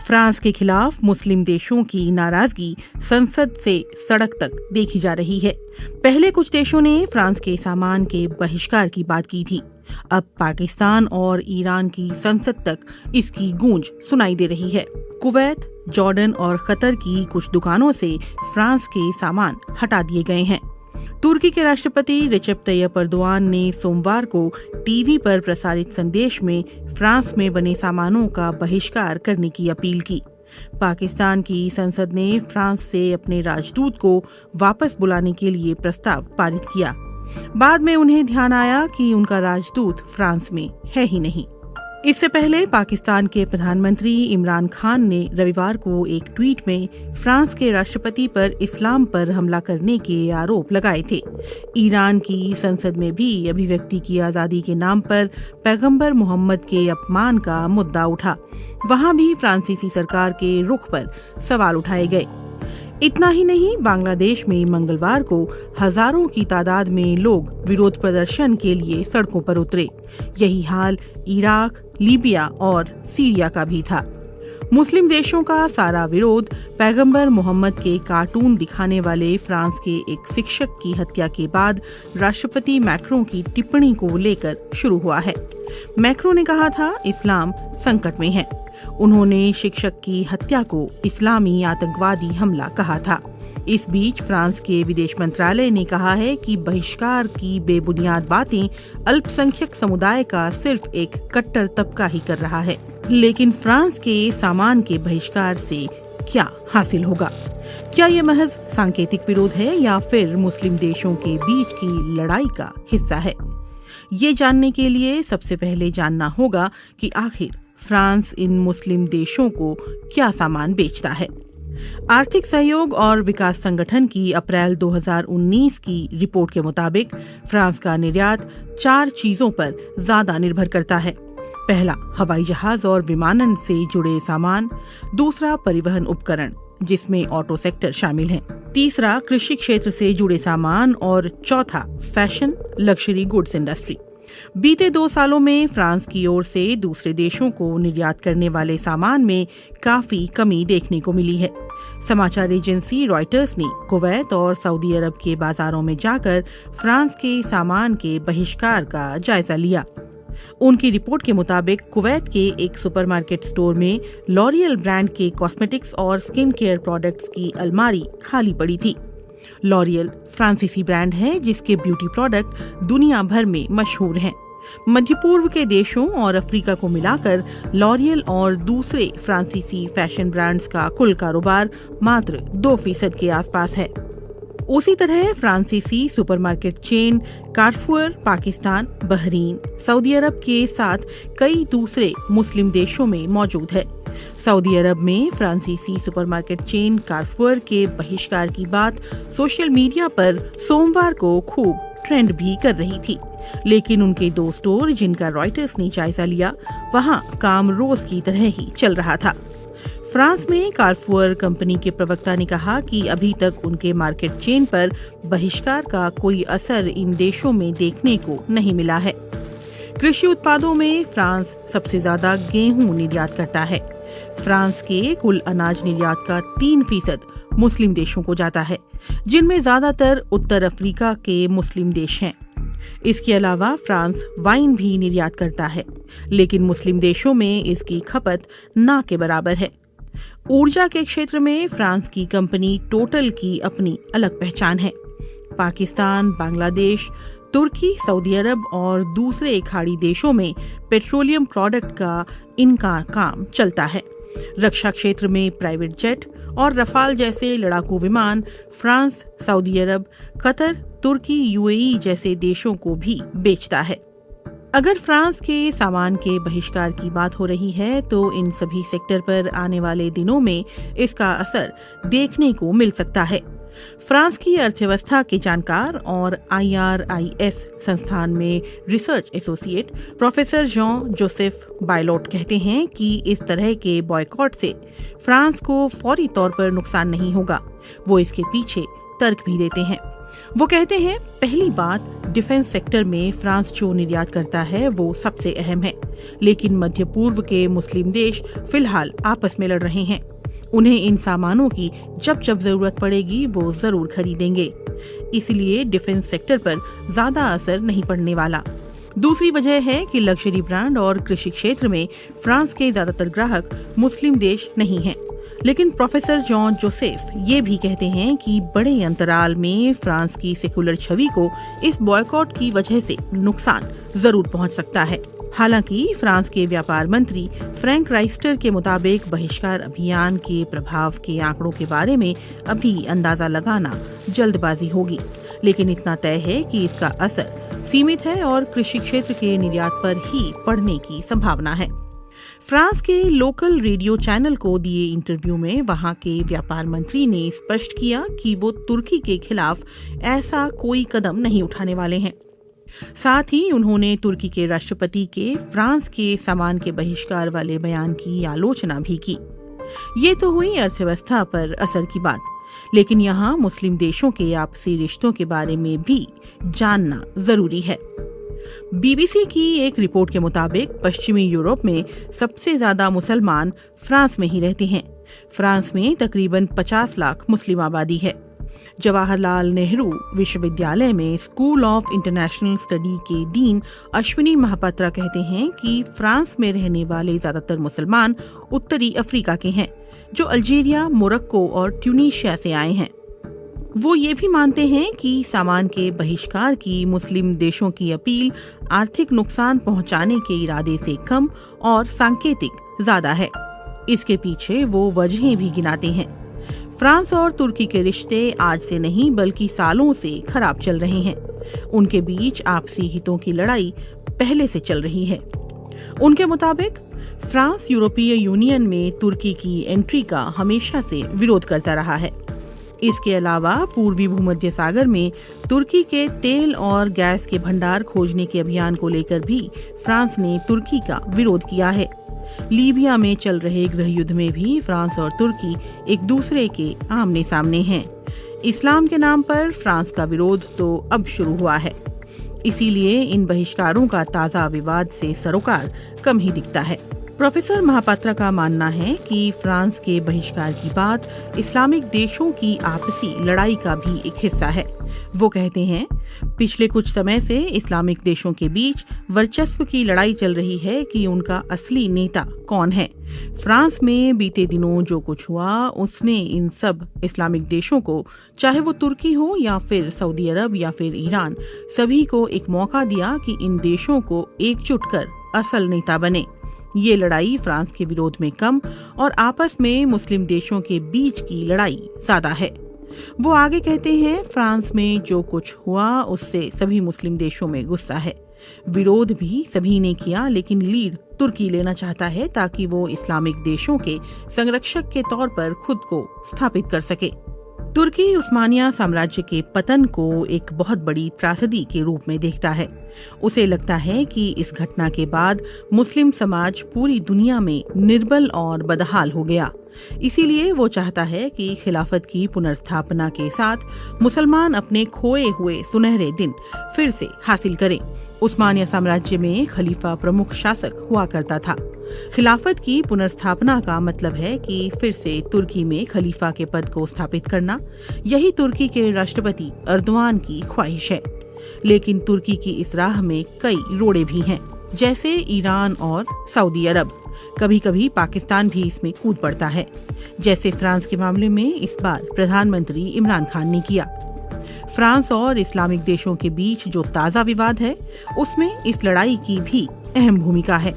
France के खिलाफ मुस्लिम देशों की नाराजगी संसद से सड़क तक देखी जा रही है। पहले कुछ देशों ने फ्रांस के सामान के बहिष्कार की बात की थी। अब पाकिस्तान और ईरान की संसद तक इसकी गूंज सुनाई दे रही है। कुवैत, जॉर्डन और कतर की कुछ दुकानों से फ्रांस के सामान हटा दिए गए हैं। तुर्की के राष्ट्रपति रिसेप तैयप एर्दोआन ने सोमवार को टीवी पर प्रसारित संदेश में फ्रांस में बने सामानों का बहिष्कार करने की अपील की। पाकिस्तान की संसद ने फ्रांस से अपने राजदूत को वापस बुलाने के लिए प्रस्ताव पारित किया। बाद में उन्हें ध्यान आया कि उनका राजदूत फ्रांस में है ही नहीं। इससे पहले पाकिस्तान के प्रधानमंत्री इमरान खान ने रविवार को एक ट्वीट में फ्रांस के राष्ट्रपति पर इस्लाम पर हमला करने के आरोप लगाए थे। ईरान की संसद में भी अभिव्यक्ति की आजादी के नाम पर पैगंबर मोहम्मद के अपमान का मुद्दा उठा। वहां भी फ्रांसीसी सरकार के रुख पर सवाल उठाए गए। इतना ही नहीं, बांग्लादेश में मंगलवार को हजारों की तादाद में लोग विरोध प्रदर्शन के लिए सड़कों पर उतरे। यही हाल इराक, लीबिया और सीरिया का भी था। मुस्लिम देशों का सारा विरोध पैगंबर मोहम्मद के कार्टून दिखाने वाले फ्रांस के एक शिक्षक की हत्या के बाद राष्ट्रपति मैक्रों की टिप्पणी को लेकर शुरू हुआ है। मैक्रों ने कहा था, इस्लाम संकट में है। उन्होंने शिक्षक की हत्या को इस्लामी आतंकवादी हमला कहा था। इस बीच फ्रांस के विदेश मंत्रालय ने कहा है कि बहिष्कार की बेबुनियाद बातें अल्पसंख्यक समुदाय का सिर्फ एक कट्टर तबका ही कर रहा है। लेकिन फ्रांस के सामान के बहिष्कार से क्या हासिल होगा? क्या ये महज सांकेतिक विरोध है या फिर मुस्लिम देशों के बीच की लड़ाई का हिस्सा है? ये जानने के लिए सबसे पहले जानना होगा कि आखिर फ्रांस इन मुस्लिम देशों को क्या सामान बेचता है। आर्थिक सहयोग और विकास संगठन की अप्रैल 2019 की रिपोर्ट के मुताबिक फ्रांस का निर्यात 4 चीजों पर ज्यादा निर्भर करता है। पहला, हवाई जहाज और विमानन से जुड़े सामान। दूसरा, परिवहन उपकरण जिसमें ऑटो सेक्टर शामिल है। तीसरा, कृषि क्षेत्र से जुड़े सामान और चौथा, फैशन, लग्जरी गुड्स इंडस्ट्री। बीते 2 सालों में फ्रांस की ओर से दूसरे देशों को निर्यात करने वाले सामान में काफी कमी देखने को मिली है। समाचार एजेंसी रॉयटर्स ने कुवैत और सऊदी अरब के बाजारों में जाकर फ्रांस के सामान के बहिष्कार का जायजा लिया। उनकी रिपोर्ट के मुताबिक कुवैत के एक सुपरमार्केट स्टोर में लॉरियल ब्रांड के कॉस्मेटिक्स और स्किन केयर प्रोडक्ट्स की अलमारी खाली पड़ी थी। लॉरियल फ्रांसीसी ब्रांड है जिसके ब्यूटी प्रोडक्ट दुनिया भर में मशहूर हैं। मध्य पूर्व के देशों और अफ्रीका को मिलाकर लॉरियल और दूसरे फ्रांसीसी फैशन ब्रांड्स का कुल कारोबार मात्र 2% के आसपास है। उसी तरह फ्रांसीसी supermarket chain Carrefour Pakistan, Bahrain, Saudi Arab के साथ कई दूसरे मुस्लिम देशों में मौजूद है। सऊदी अरब में फ्रांसीसी सुपरमार्केट चेन कार्फुअर के बहिष्कार की बात सोशल मीडिया पर सोमवार को खूब ट्रेंड भी कर रही थी। लेकिन उनके 2 स्टोर जिनका रॉयटर्स ने जायजा लिया, वहां काम रोज की तरह ही चल रहा था। फ्रांस में कार्फुअर कंपनी के प्रवक्ता ने कहा कि अभी तक उनके मार्केट चेन पर बहिष्कार का कोई असर इन देशों में देखने को नहीं मिला है। कृषि उत्पादों में फ्रांस सबसे ज्यादा गेहूं निर्यात करता है। फ्रांस के कुल अनाज निर्यात का 3% मुस्लिम देशों को जाता है, जिनमें ज्यादातर उत्तर अफ्रीका के मुस्लिम देश हैं। इसके अलावा फ्रांस वाइन भी निर्यात करता है, लेकिन मुस्लिम देशों में इसकी खपत ना के बराबर है। ऊर्जा के क्षेत्र में फ्रांस की कंपनी टोटल की अपनी अलग पहचान है। पाकिस्तान, बांग्लादेश, तुर्की, सऊदी अरब और दूसरे खाड़ी देशों में पेट्रोलियम प्रोडक्ट का इनका काम चलता है। रक्षा क्षेत्र में प्राइवेट जेट और रफाल जैसे लड़ाकू विमान फ्रांस, सऊदी अरब, कतर, तुर्की, यूएई जैसे देशों को भी बेचता है। अगर फ्रांस के सामान के बहिष्कार की बात हो रही है तो इन सभी सेक्टर पर आने वाले दिनों में इसका असर देखने को मिल सकता है। फ्रांस की अर्थव्यवस्था के जानकार और IRIS संस्थान में research associate professor John Joseph Boillot कहते हैं कि इस तरह के बॉयकॉट से फ्रांस को फौरी तौर पर नुकसान नहीं होगा। वो इसके पीछे तर्क भी देते हैं। वो कहते हैं, पहली बात, डिफेंस सेक्टर में फ्रांस जो निर्यात करता है वो सबसे अहम है, लेकिन मध्य पूर्व के मुस्लिम देश फिलहाल आपस में लड़ रहे हैं। उन्हें इन सामानों की जब जब जरूरत पड़ेगी वो जरूर खरीदेंगे, इसलिए डिफेंस सेक्टर पर ज्यादा असर नहीं पड़ने वाला। दूसरी वजह है कि लग्जरी ब्रांड और कृषि क्षेत्र में फ्रांस के ज्यादातर ग्राहक मुस्लिम देश नहीं हैं। लेकिन प्रोफेसर जॉन जोसेफ ये भी कहते हैं कि बड़े अंतराल में फ्रांस की सेकुलर छवि को इस बॉयकॉट की वजह से नुकसान जरूर पहुंच सकता है। हालांकि फ्रांस के व्यापार मंत्री फ्रैंक राइस्टर के मुताबिक बहिष्कार अभियान के प्रभाव के आंकड़ों के बारे में अभी अंदाजा लगाना जल्दबाजी होगी, लेकिन इतना तय है कि इसका असर सीमित है और कृषि क्षेत्र के निर्यात पर ही पड़ने की संभावना है। फ्रांस के लोकल रेडियो चैनल को दिए इंटरव्यू में वहां के व्यापार मंत्री ने स्पष्ट किया कि वो तुर्की के खिलाफ ऐसा कोई कदम नहीं उठाने वाले हैं। साथ ही उन्होंने तुर्की के राष्ट्रपति के फ्रांस के सामान के बहिष्कार वाले बयान की आलोचना भी की। ये तो हुई अर्थव्यवस्था पर असर की बात, लेकिन यहाँ मुस्लिम देशों के आपसी रिश्तों के बारे में भी जानना जरूरी है। बीबीसी की एक रिपोर्ट के मुताबिक पश्चिमी यूरोप में सबसे ज्यादा मुसलमान फ्रांस में ही रहते हैं। फ्रांस में तकरीबन 50 लाख मुस्लिम आबादी है। जवाहरलाल नेहरू विश्वविद्यालय में स्कूल ऑफ इंटरनेशनल स्टडी के डीन अश्विनी महापात्रा कहते हैं कि फ्रांस में रहने वाले ज्यादातर मुसलमान उत्तरी अफ्रीका के हैं, जो अल्जीरिया, मोरक्को और ट्यूनीशिया से आए हैं। वो ये भी मानते हैं कि सामान के बहिष्कार की मुस्लिम देशों की अपील आर्थिक नुकसान पहुंचाने के इरादे से कम और सांकेतिक ज्यादा है। इसके पीछे वो वजहें भी गिनाते हैं। फ्रांस और तुर्की के रिश्ते आज से नहीं बल्कि सालों से खराब चल रहे हैं। उनके बीच आपसी हितों की लड़ाई पहले से चल रही है। उनके मुताबिक फ्रांस यूरोपीय यूनियन में तुर्की की एंट्री का हमेशा से विरोध करता रहा है। इसके अलावा पूर्वी भूमध्य सागर में तुर्की के तेल और गैस के भंडार खोजने के अभियान को लेकर भी फ्रांस ने तुर्की का विरोध किया है। लीबिया में चल रहे गृह युद्ध में भी फ्रांस और तुर्की एक दूसरे के आमने सामने हैं। इस्लाम के नाम पर फ्रांस का विरोध तो अब शुरू हुआ है, इसीलिए इन बहिष्कारों का ताजा विवाद से सरोकार कम ही दिखता है। प्रोफेसर महापात्रा का मानना है कि फ्रांस के बहिष्कार की बात इस्लामिक देशों की आपसी लड़ाई का भी एक हिस्सा है। वो कहते हैं, पिछले कुछ समय से इस्लामिक देशों के बीच वर्चस्व की लड़ाई चल रही है कि उनका असली नेता कौन है। फ्रांस में बीते दिनों जो कुछ हुआ उसने इन सब इस्लामिक देशों को, चाहे वो तुर्की हो या फिर सऊदी अरब या फिर ईरान, सभी को एक मौका दिया कि इन देशों को एकजुट कर असल नेता बने। ये लड़ाई फ्रांस के विरोध में कम और आपस में मुस्लिम देशों के बीच की लड़ाई ज्यादा है। वो आगे कहते हैं, फ्रांस में जो कुछ हुआ उससे सभी मुस्लिम देशों में गुस्सा है। विरोध भी सभी ने किया, लेकिन लीड तुर्की लेना चाहता है ताकि वो इस्लामिक देशों के संरक्षक के तौर पर खुद को स्थापित कर सके। तुर्की उस्मानिया साम्राज्य के पतन को एक बहुत बड़ी त्रासदी के रूप में देखता है। उसे लगता है कि इस घटना के बाद मुस्लिम समाज पूरी दुनिया में निर्बल और बदहाल हो गया। इसीलिए वो चाहता है कि खिलाफत की पुनर्स्थापना के साथ मुसलमान अपने खोए हुए सुनहरे दिन फिर से हासिल करें। उस्मानिया साम्राज्य में खलीफा प्रमुख शासक हुआ करता था। खिलाफत की पुनर्स्थापना का मतलब है कि फिर से तुर्की में खलीफा के पद को स्थापित करना। यही तुर्की के राष्ट्रपति अर्दवान की ख्वाहिश है। लेकिन तुर्की की इस राह में कई रोड़े भी हैं, जैसे ईरान और सऊदी अरब। कभी कभी पाकिस्तान भी इसमें कूद पड़ता है, जैसे फ्रांस के मामले में इस बार प्रधानमंत्री इमरान खान ने किया। फ्रांस और इस्लामिक देशों के बीच जो ताज़ा विवाद है, उसमें इस लड़ाई की भी अहम भूमिका है।